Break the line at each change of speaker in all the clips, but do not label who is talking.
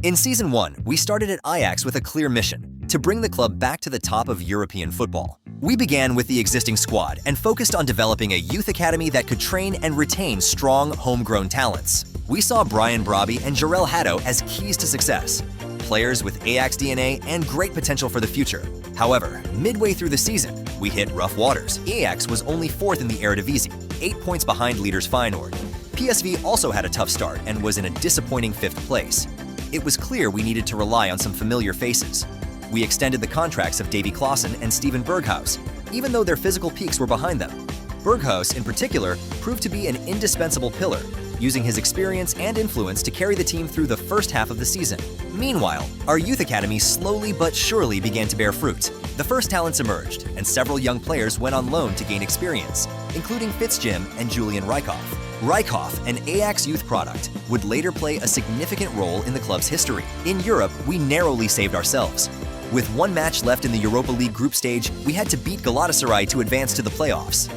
In Season 1, we started at Ajax with a clear mission: to bring the club back to the top of European football. We began with the existing squad and focused on developing a youth academy that could train and retain strong, homegrown talents. We saw Brian Brobby and Jarell Hatto as keys to success, players with Ajax DNA and great potential for the future. However, midway through the season, we hit rough waters. Ajax was only 4th in the Eredivisie, 8 points behind leaders Feyenoord. PSV also had a tough start and was in a disappointing 5th place. It was clear we needed to rely on some familiar faces. We extended the contracts of Davy Klaassen and Steven Berghuis, even though their physical peaks were behind them. Berghuis, in particular, proved to be an indispensable pillar, using his experience and influence to carry the team through the first half of the season. Meanwhile, our youth academy slowly but surely began to bear fruit. The first talents emerged, and several young players went on loan to gain experience, including Fitzjim and Julian Rijkoff. Rijkoff, an Ajax youth product, would later play a significant role in the club's history. In Europe, we narrowly saved ourselves. With one match left in the Europa League group stage, we had to beat Galatasaray to advance to the playoffs.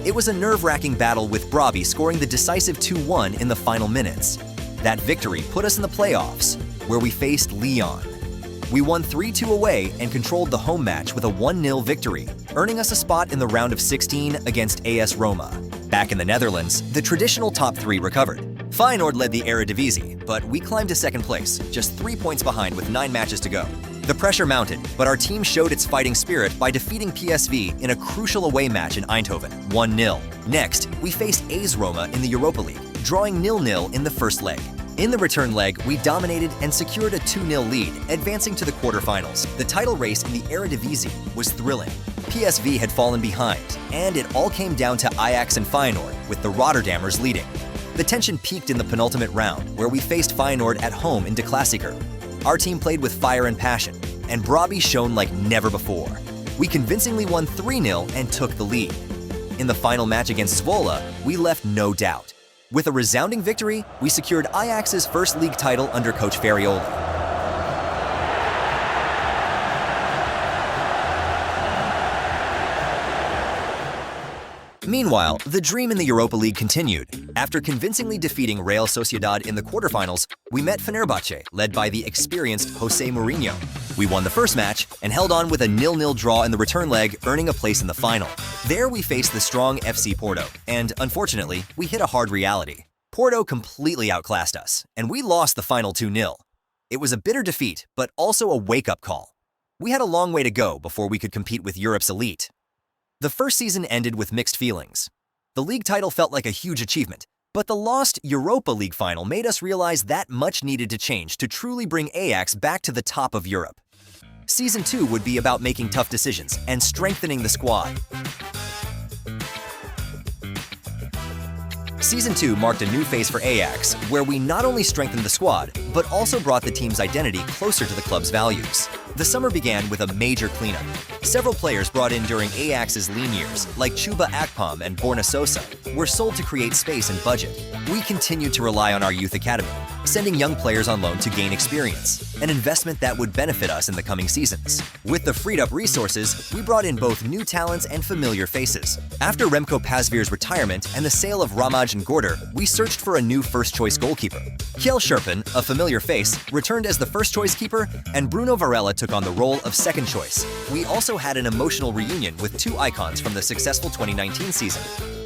It was a nerve-wracking battle with Brobby scoring the decisive 2-1 in the final minutes. That victory put us in the playoffs, where we faced Lyon. We won 3-2 away and controlled the home match with a 1-0 victory, earning us a spot in the round of 16 against AS Roma. Back in the Netherlands, the traditional top 3 recovered. Feyenoord led the Eredivisie, but we climbed to 2nd place, just 3 points behind with 9 matches to go. The pressure mounted, but our team showed its fighting spirit by defeating PSV in a crucial away match in Eindhoven, 1-0. Next, we faced AS Roma in the Europa League, drawing 0-0 in the first leg. In the return leg, we dominated and secured a 2-0 lead, advancing to the quarterfinals. The title race in the Eredivisie was thrilling. PSV had fallen behind, and it all came down to Ajax and Feyenoord, with the Rotterdammers leading. The tension peaked in the penultimate round, where we faced Feyenoord at home in De Klassieker. Our team played with fire and passion, and Brobby shone like never before. We convincingly won 3-0 and took the lead. In the final match against Zwolle, we left no doubt. With a resounding victory, we secured Ajax's first league title under coach Ferrioli. Meanwhile, the dream in the Europa League continued. After convincingly defeating Real Sociedad in the quarterfinals, we met Fenerbahce, led by the experienced Jose Mourinho. We won the first match and held on with a 0-0 draw in the return leg, earning a place in the final. There we faced the strong FC Porto, and unfortunately, we hit a hard reality. Porto completely outclassed us, and we lost the final 2-0. It was a bitter defeat, but also a wake-up call. We had a long way to go before we could compete with Europe's elite. The first season ended with mixed feelings. The league title felt like a huge achievement, but the lost Europa League final made us realize that much needed to change to truly bring Ajax back to the top of Europe. Season 2 would be about making tough decisions and strengthening the squad. Season 2 marked a new phase for Ajax, where we not only strengthened the squad, but also brought the team's identity closer to the club's values. The summer began with a major cleanup. Several players brought in during Ajax's lean years, like Chuba Akpom and Borna Sosa, were sold to create space and budget. We continued to rely on our youth academy, sending young players on loan to gain experience, an investment that would benefit us in the coming seasons. With the freed-up resources, we brought in both new talents and familiar faces. After Remco Pasveer's retirement and the sale of Ramaj and Gorder, we searched for a new first-choice goalkeeper. Kjell Scherpen, a familiar face, returned as the first-choice keeper, and Bruno Varela took on the role of second choice. We also had an emotional reunion with 2 icons from the successful 2019 season.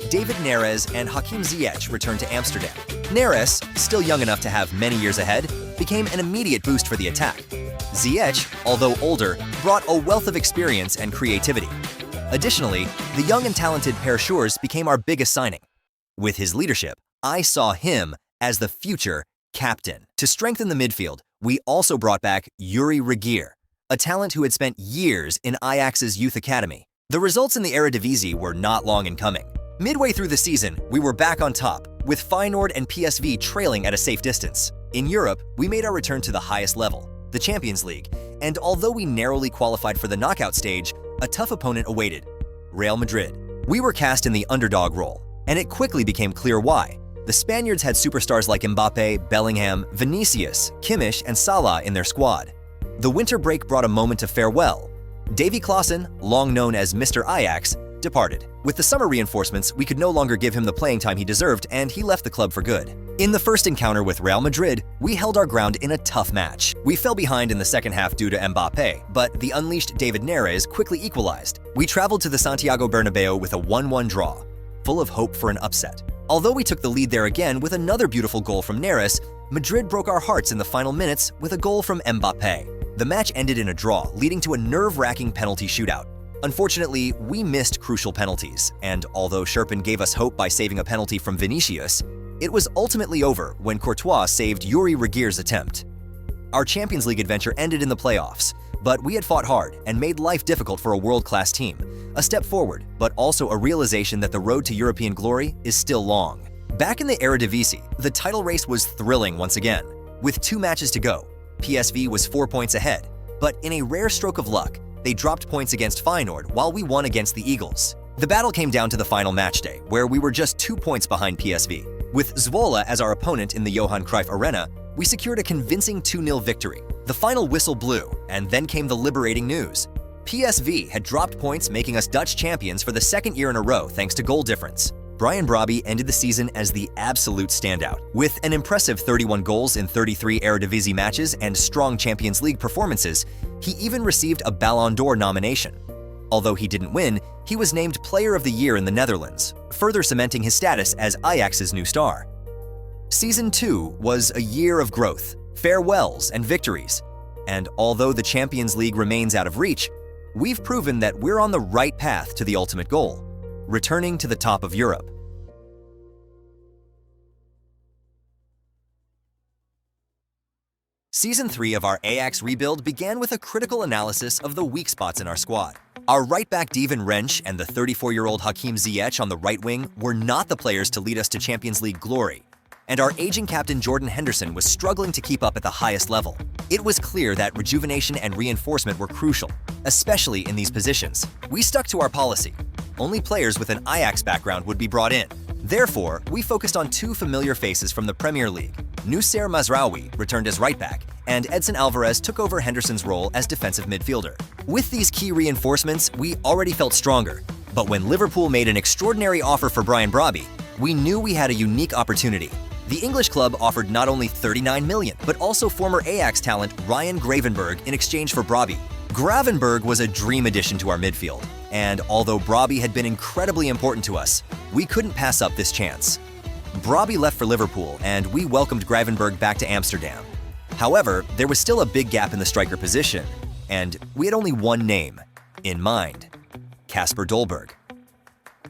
David Neres and Hakim Ziyech returned to Amsterdam. Neres, still young enough to have many years ahead, became an immediate boost for the attack. Ziyech, although older, brought a wealth of experience and creativity. Additionally, the young and talented Per Schuurs became our biggest signing. With his leadership, I saw him as the future captain. To strengthen the midfield, we also brought back Yuri Regier, a talent who had spent years in Ajax's youth academy. The results in the Eredivisie were not long in coming. Midway through the season, we were back on top, with Feyenoord and PSV trailing at a safe distance. In Europe, we made our return to the highest level, the Champions League, and although we narrowly qualified for the knockout stage, a tough opponent awaited: Real Madrid. We were cast in the underdog role, and it quickly became clear why. The Spaniards had superstars like Mbappe, Bellingham, Vinicius, Kimmich, and Salah in their squad. The winter break brought a moment of farewell. Davy Klaassen, long known as Mr. Ajax, departed. With the summer reinforcements, we could no longer give him the playing time he deserved, and he left the club for good. In the first encounter with Real Madrid, we held our ground in a tough match. We fell behind in the second half due to Mbappé, but the unleashed David Neres quickly equalized. We traveled to the Santiago Bernabeu with a 1-1 draw, full of hope for an upset. Although we took the lead there again with another beautiful goal from Neres, Madrid broke our hearts in the final minutes with a goal from Mbappé. The match ended in a draw, leading to a nerve-wracking penalty shootout. Unfortunately, we missed crucial penalties, and although Sherpen gave us hope by saving a penalty from Vinicius, it was ultimately over when Courtois saved Yuri Regueir's attempt. Our Champions League adventure ended in the playoffs, but we had fought hard and made life difficult for a world-class team. A step forward, but also a realization that the road to European glory is still long. Back in the Eredivisie, the title race was thrilling once again. With 2 matches to go, PSV was 4 points ahead, but in a rare stroke of luck, they dropped points against Feyenoord while we won against the Eagles. The battle came down to the final matchday, where we were just 2 points behind PSV. With Zwolle as our opponent in the Johan Cruyff Arena, we secured a convincing 2-0 victory. The final whistle blew, and then came the liberating news. PSV had dropped points, making us Dutch champions for the second year in a row thanks to goal difference. Brian Brobby ended the season as the absolute standout. With an impressive 31 goals in 33 Eredivisie matches and strong Champions League performances, he even received a Ballon d'Or nomination. Although he didn't win, he was named Player of the Year in the Netherlands, further cementing his status as Ajax's new star. Season 2 was a year of growth, farewells, and victories. And although the Champions League remains out of reach, we've proven that we're on the right path to the ultimate goal, returning to the top of Europe. Season 3 of our Ajax rebuild began with a critical analysis of the weak spots in our squad. Our right-back Steven Wrench and the 34-year-old Hakim Ziyech on the right wing were not the players to lead us to Champions League glory, and our aging captain Jordan Henderson was struggling to keep up at the highest level. It was clear that rejuvenation and reinforcement were crucial, especially in these positions. We stuck to our policy. Only players with an Ajax background would be brought in. Therefore, we focused on 2 familiar faces from the Premier League. Noussair Mazraoui returned as right back, and Edson Alvarez took over Henderson's role as defensive midfielder. With these key reinforcements, we already felt stronger. But when Liverpool made an extraordinary offer for Brian Brobby, we knew we had a unique opportunity. The English club offered not only $39 million, but also former Ajax talent Ryan Gravenberch in exchange for Brobby. Gravenberch was a dream addition to our midfield, and although Brobby had been incredibly important to us, we couldn't pass up this chance. Brobby left for Liverpool, and we welcomed Gravenberch back to Amsterdam. However, there was still a big gap in the striker position, and we had only one name in mind: Kasper Dolberg.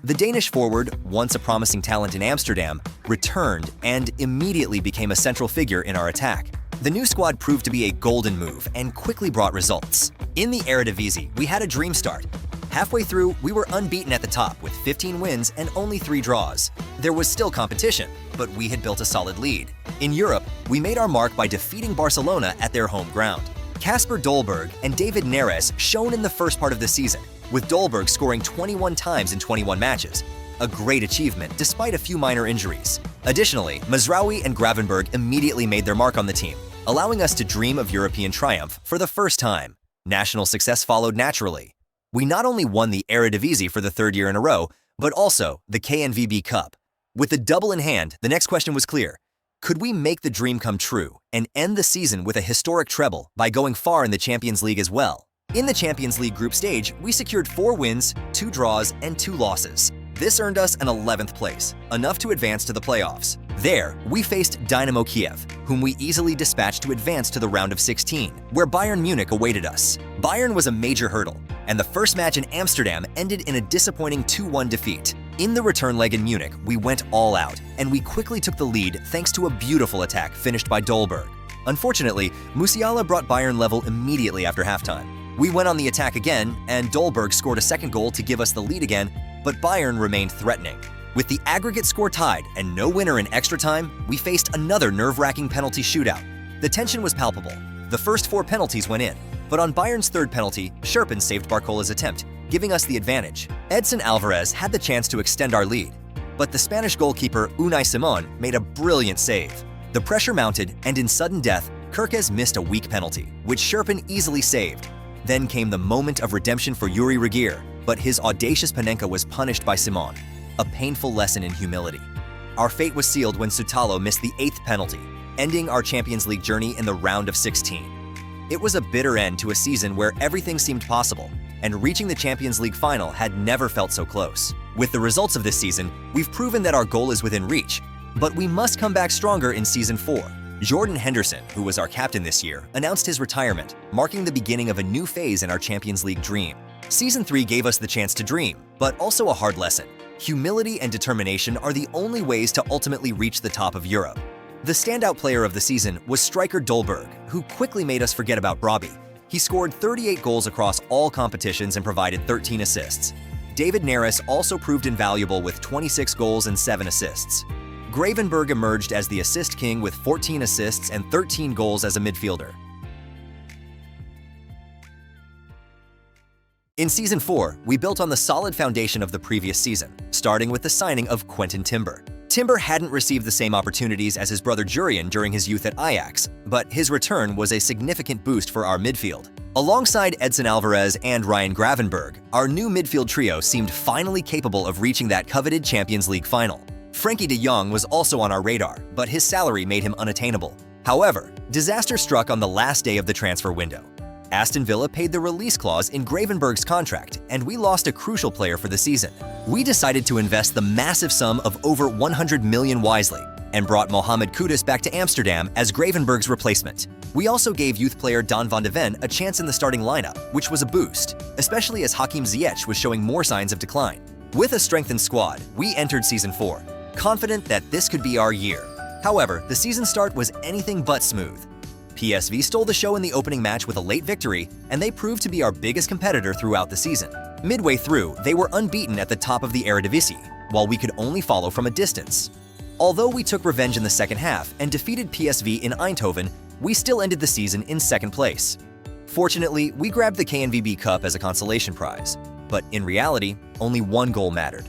The Danish forward, once a promising talent in Amsterdam, returned and immediately became a central figure in our attack. The new squad proved to be a golden move and quickly brought results. In the Eredivisie, we had a dream start. Halfway through, we were unbeaten at the top with 15 wins and only 3 draws. There was still competition, but we had built a solid lead. In Europe, we made our mark by defeating Barcelona at their home ground. Kasper Dolberg and David Neres shone in the first part of the season, with Dolberg scoring 21 times in 21 matches, a great achievement despite a few minor injuries. Additionally, Mazraoui and Gravenberch immediately made their mark on the team, allowing us to dream of European triumph for the first time. National success followed naturally. We not only won the Eredivisie for the 3rd year in a row, but also the KNVB Cup. With the double in hand, the next question was clear. Could we make the dream come true and end the season with a historic treble by going far in the Champions League as well? In the Champions League group stage, we secured 4 wins, 2 draws, and 2 losses. This earned us an 11th place, enough to advance to the playoffs. There, we faced Dynamo Kiev, whom we easily dispatched to advance to the round of 16, where Bayern Munich awaited us. Bayern was a major hurdle, and the first match in Amsterdam ended in a disappointing 2-1 defeat. In the return leg in Munich, we went all out, and we quickly took the lead thanks to a beautiful attack finished by Dolberg. Unfortunately, Musiala brought Bayern level immediately after halftime. We went on the attack again, and Dolberg scored a second goal to give us the lead again, but Bayern remained threatening. With the aggregate score tied and no winner in extra time, we faced another nerve-wracking penalty shootout. The tension was palpable. The first 4 penalties went in, but on Bayern's 3rd penalty, Sherpen saved Barcola's attempt, giving us the advantage. Edson Alvarez had the chance to extend our lead, but the Spanish goalkeeper Unai Simon made a brilliant save. The pressure mounted, and in sudden death, Kerkez missed a weak penalty, which Sherpen easily saved. Then came the moment of redemption for Yuri Regueir. but his audacious Panenka was punished by Simon, a painful lesson in humility. Our fate was sealed when Sutalo missed the 8th penalty, ending our Champions League journey in the round of 16. It was a bitter end to a season where everything seemed possible, and reaching the Champions League final had never felt so close. With the results of this season, we've proven that our goal is within reach, but we must come back stronger in Season 4. Jordan Henderson, who was our captain this year, announced his retirement, marking the beginning of a new phase in our Champions League dream. Season 3 gave us the chance to dream, but also a hard lesson. Humility and determination are the only ways to ultimately reach the top of Europe. The standout player of the season was striker Dolberg, who quickly made us forget about Robbie. He scored 38 goals across all competitions and provided 13 assists. David Neres also proved invaluable with 26 goals and 7 assists. Gravenberg emerged as the assist king with 14 assists and 13 goals as a midfielder. In Season 4, we built on the solid foundation of the previous season, starting with the signing of Quentin Timber. Timber hadn't received the same opportunities as his brother Jurriën during his youth at Ajax, but his return was a significant boost for our midfield. Alongside Edson Alvarez and Ryan Gravenberg, our new midfield trio seemed finally capable of reaching that coveted Champions League final. Frankie de Jong was also on our radar, but his salary made him unattainable. However, disaster struck on the last day of the transfer window. Aston Villa paid the release clause in Gravenberg's contract, and we lost a crucial player for the season. We decided to invest the massive sum of over 100 million wisely and brought Mohamed Kudus back to Amsterdam as Gravenberg's replacement. We also gave youth player Don van de Ven a chance in the starting lineup, which was a boost, especially as Hakim Ziyech was showing more signs of decline. With a strengthened squad, we entered Season 4, confident that this could be our year. However, the season start was anything but smooth. PSV stole the show in the opening match with a late victory, and they proved to be our biggest competitor throughout the season. Midway through, they were unbeaten at the top of the Eredivisie, while we could only follow from a distance. Although we took revenge in the second half and defeated PSV in Eindhoven, we still ended the season in second place. Fortunately, we grabbed the KNVB Cup as a consolation prize, but in reality, only one goal mattered: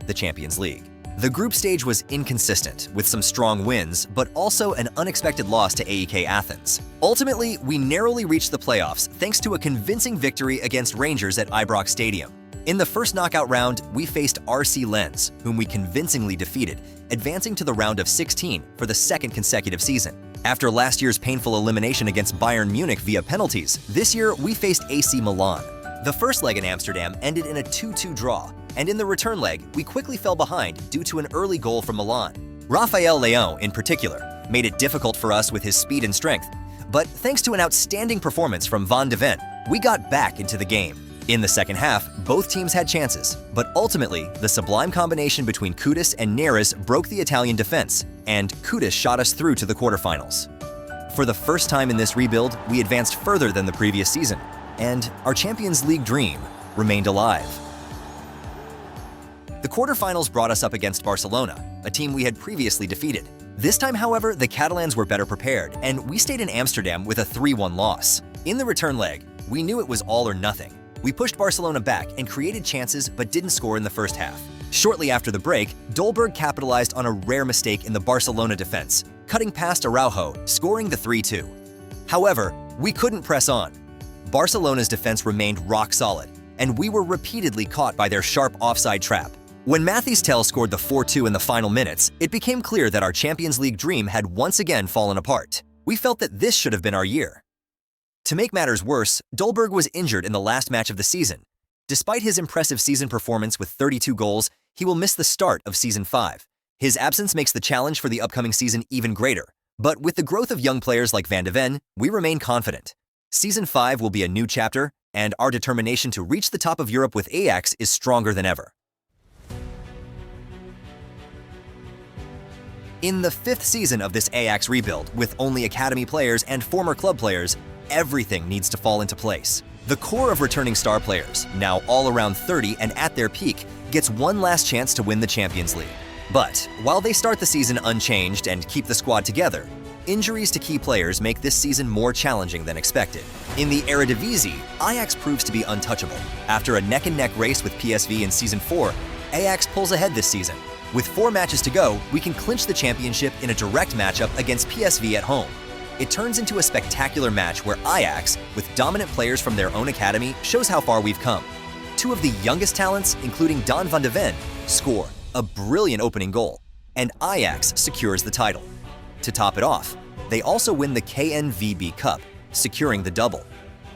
the Champions League. The group stage was inconsistent, with some strong wins, but also an unexpected loss to AEK Athens. Ultimately, we narrowly reached the playoffs thanks to a convincing victory against Rangers at Ibrox Stadium. In the first knockout round, we faced RC Lens, whom we convincingly defeated, advancing to the round of 16 for the second consecutive season. After last year's painful elimination against Bayern Munich via penalties, this year we faced AC Milan. The first leg in Amsterdam ended in a 2-2 draw, and in the return leg, we quickly fell behind due to an early goal from Milan. Rafael Leão, in particular, made it difficult for us with his speed and strength, but thanks to an outstanding performance from Van de Ven, we got back into the game. In the second half, both teams had chances, but ultimately, the sublime combination between Kudus and Neres broke the Italian defense, and Kudus shot us through to the quarterfinals. For the first time in this rebuild, we advanced further than the previous season, and our Champions League dream remained alive. The quarterfinals brought us up against Barcelona, a team we had previously defeated. This time, however, the Catalans were better prepared, and we stayed in Amsterdam with a 3-1 loss. In the return leg, we knew it was all or nothing. We pushed Barcelona back and created chances but didn't score in the first half. Shortly after the break, Dolberg capitalized on a rare mistake in the Barcelona defense, cutting past Araujo, scoring the 3-2. However, we couldn't press on. Barcelona's defense remained rock solid, and we were repeatedly caught by their sharp offside trap. When Mathys Tel scored the 4-2 in the final minutes, it became clear that our Champions League dream had once again fallen apart. We felt that this should have been our year. To make matters worse, Dolberg was injured in the last match of the season. Despite his impressive season performance with 32 goals, he will miss the start of Season 5. His absence makes the challenge for the upcoming season even greater. But with the growth of young players like Van de Ven, we remain confident. Season 5 will be a new chapter, and our determination to reach the top of Europe with Ajax is stronger than ever. In the 5th season of this Ajax rebuild, with only academy players and former club players, everything needs to fall into place. The core of returning star players, now all around 30 and at their peak, gets one last chance to win the Champions League. But while they start the season unchanged and keep the squad together, injuries to key players make this season more challenging than expected. In the Eredivisie, Ajax proves to be untouchable. After a neck-and-neck race with PSV in Season 4, Ajax pulls ahead this season. With 4 matches to go, we can clinch the championship in a direct matchup against PSV at home. It turns into a spectacular match where Ajax, with dominant players from their own academy, shows how far we've come. two of the youngest talents, including Don van de Ven, score a brilliant opening goal, and Ajax secures the title. To top it off, they also win the KNVB Cup, securing the double.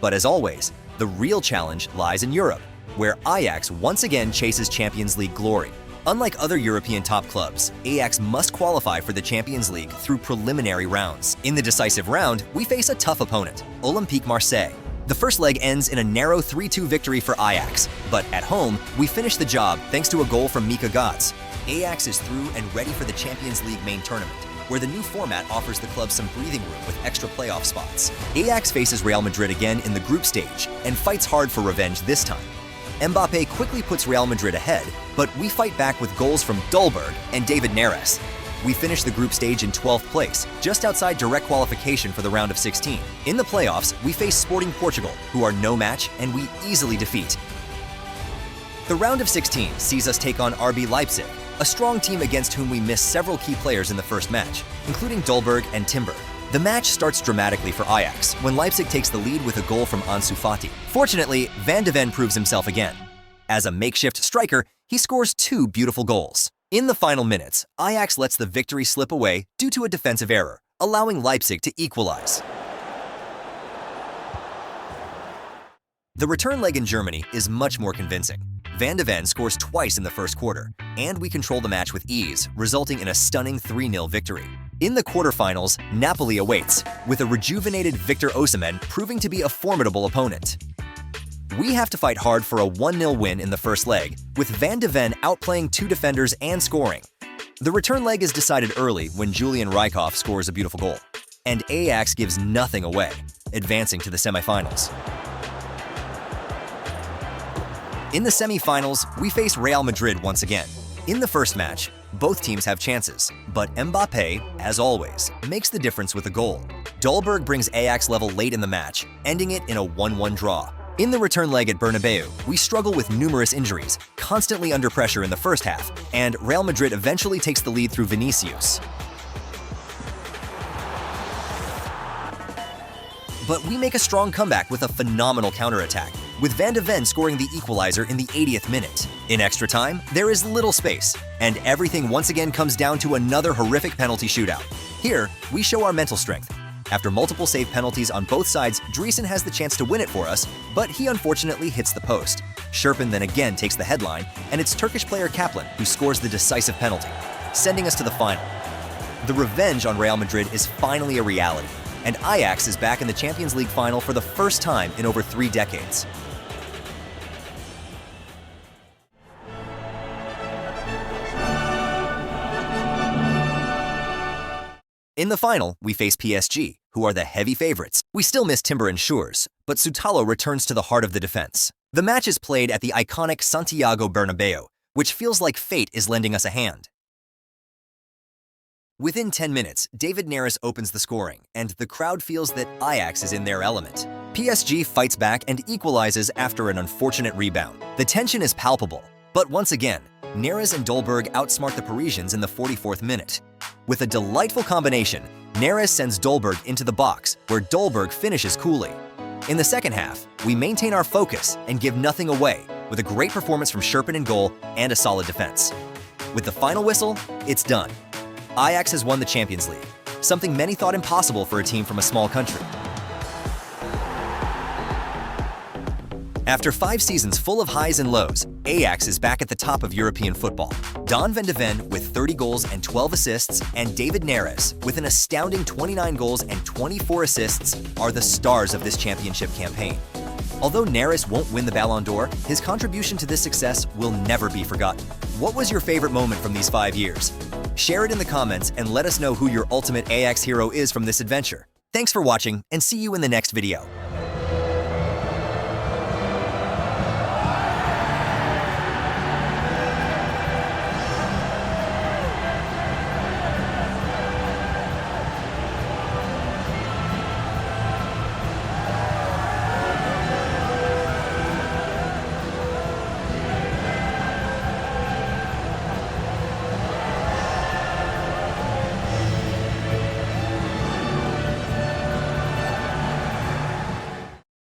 But as always, the real challenge lies in Europe, where Ajax once again chases Champions League glory. Unlike other European top clubs, Ajax must qualify for the Champions League through preliminary rounds. In the decisive round, we face a tough opponent, Olympique Marseille. The first leg ends in a narrow 3-2 victory for Ajax, but at home, we finish the job thanks to a goal from Mika Götze. Ajax is through and ready for the Champions League main tournament, where the new format offers the club some breathing room with extra playoff spots. Ajax faces Real Madrid again in the group stage and fights hard for revenge this time. Mbappé quickly puts Real Madrid ahead, but we fight back with goals from Dolberg and David Neres. We finish the group stage in 12th place, just outside direct qualification for the round of 16. In the playoffs, we face Sporting Portugal, who are no match, and we easily defeat. The round of 16 sees us take on RB Leipzig, a strong team against whom we miss several key players in the first match, including Dolberg and Timber. The match starts dramatically for Ajax when Leipzig takes the lead with a goal from Ansu Fati. Fortunately, Van de Ven proves himself again. As a makeshift striker, he scores 2 beautiful goals. In the final minutes, Ajax lets the victory slip away due to a defensive error, allowing Leipzig to equalize. The return leg in Germany is much more convincing. Van de Ven scores twice in the first quarter, and we control the match with ease, resulting in a stunning 3-0 victory. In the quarterfinals, Napoli awaits, with a rejuvenated Victor Osimhen proving to be a formidable opponent. We have to fight hard for a 1-0 win in the first leg, with Van de Ven outplaying 2 defenders and scoring. The return leg is decided early when Julian Rijkaard scores a beautiful goal, and Ajax gives nothing away, advancing to the semifinals. In the semifinals, we face Real Madrid once again. In the first match, both teams have chances, but Mbappé, as always, makes the difference with a goal. Dolberg brings Ajax level late in the match, ending it in a 1-1 draw. In the return leg at Bernabeu, we struggle with numerous injuries, constantly under pressure in the first half, and Real Madrid eventually takes the lead through Vinicius. But we make a strong comeback with a phenomenal counterattack, with Van de Ven scoring the equalizer in the 80th minute. In extra time, there is little space, and everything once again comes down to another horrific penalty shootout. Here, we show our mental strength. After multiple save penalties on both sides, Dreesen has the chance to win it for us, but he unfortunately hits the post. Scherpen then again takes the headline, and it's Turkish player Kaplan who scores the decisive penalty, sending us to the final. The revenge on Real Madrid is finally a reality, and Ajax is back in the Champions League final for the first time in over 3 decades. In the final, we face PSG, who are the heavy favorites. We still miss Timber and Schürrle, but Sutalo returns to the heart of the defense. The match is played at the iconic Santiago Bernabeu, which feels like fate is lending us a hand. Within 10 minutes, David Neres opens the scoring, and the crowd feels that Ajax is in their element. PSG fights back and equalizes after an unfortunate rebound. The tension is palpable, but once again, Neres and Dolberg outsmart the Parisians in the 44th minute. With a delightful combination, Neres sends Dolberg into the box, where Dolberg finishes coolly. In the second half, we maintain our focus and give nothing away, with a great performance from Scherpen in goal and a solid defense. With the final whistle, it's done. Ajax has won the Champions League, something many thought impossible for a team from a small country. After 5 seasons full of highs and lows, Ajax is back at the top of European football. Don van de Ven with 30 goals and 12 assists, and David Neres with an astounding 29 goals and 24 assists are the stars of this championship campaign. Although Neres won't win the Ballon d'Or, his contribution to this success will never be forgotten. What was your favorite moment from these 5 years? Share it in the comments and let us know who your ultimate Ajax hero is from this adventure. Thanks for watching, and see you in the next video.